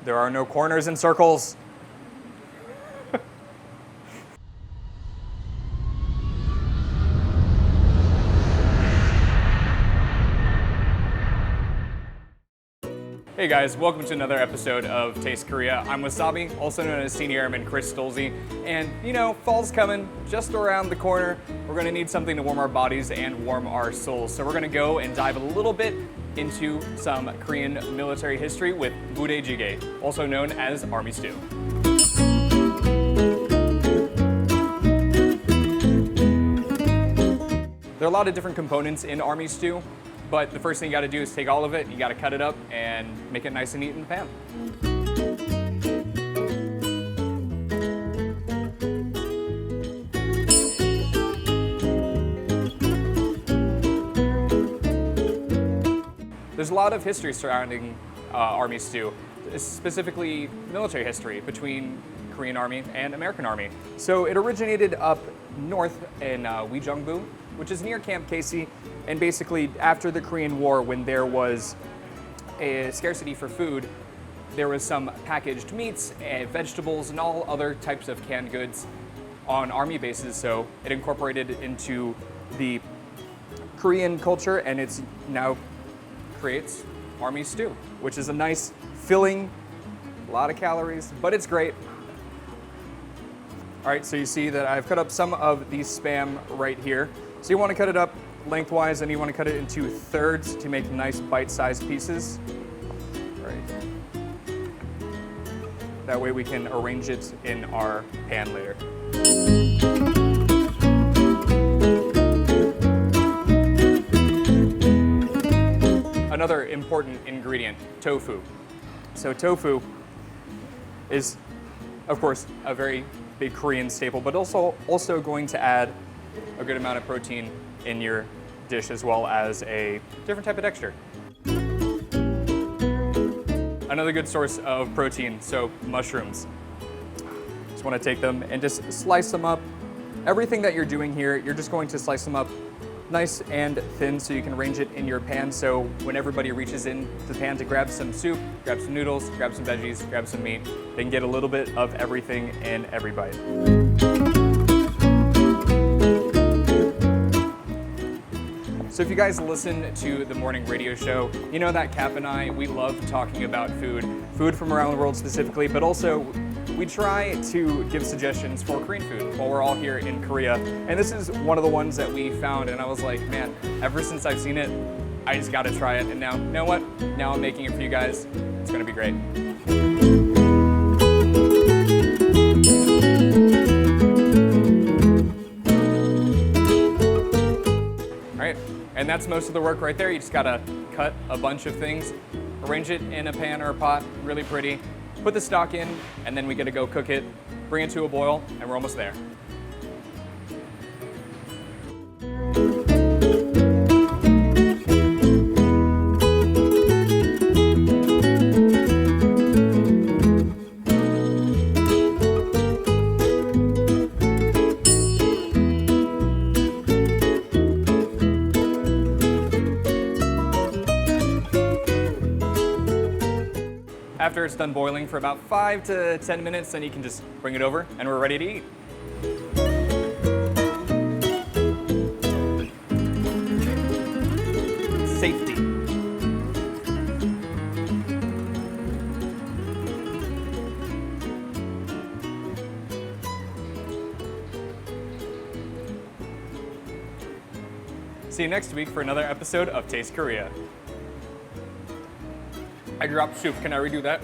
There are no corners and circles. Hey guys, welcome to another episode of Taste Korea. I'm Wasabi, also known as Senior Airman Chris Stolze. And you know, fall's coming just around the corner. We're gonna need something to warm our bodies and warm our souls. So we're gonna go and dive a little bit into some Korean military history with budae jjigae, also known as army stew. There are a lot of different components in army stew, but the first thing you gotta do is take all of it, you gotta cut it up and make it nice and neat in the pan. There's a lot of history surrounding army stew, specifically military history between Korean Army and American Army. So it originated up north in Uijeongbu, which is near Camp Casey, and basically after the Korean War, when there was a scarcity for food, there was some packaged meats and vegetables and all other types of canned goods on army bases, so it incorporated into the Korean culture, and it's now creates army stew, which is a nice filling, a lot of calories, but it's great. All right, so you see that I've cut up some of the Spam right here. So you want to cut it up lengthwise, and you want to cut it into thirds to make nice bite-sized pieces. Right. That way we can arrange it in our pan later. Another important ingredient, tofu. So tofu is, of course, a very big Korean staple, but also going to add a good amount of protein in your dish, as well as a different type of texture. Another good source of protein, so mushrooms. Just want to take them and just slice them up. Everything that you're doing here, you're just going to slice them up nice and thin so you can arrange it in your pan, so when everybody reaches in the pan to grab some soup, grab some noodles, grab some veggies, grab some meat, they can get a little bit of everything in every bite. So if you guys listen to the morning radio show, you know that Cap and I, we love talking about food from around the world specifically, but also we try to give suggestions for Korean food while we're all here in Korea. And this is one of the ones that we found, and I was like, man, ever since I've seen it, I just gotta try it. And now, you know what? Now I'm making it for you guys. It's gonna be great. All right, and that's most of the work right there. You just gotta cut a bunch of things, arrange it in a pan or a pot, really pretty. Put the stock in, and then we get to go cook it, bring it to a boil, and we're almost there. After it's done boiling for about 5 to 10 minutes, then you can just bring it over and we're ready to eat. Safety. See you next week for another episode of Taste Korea. I dropped soup. Can I redo that?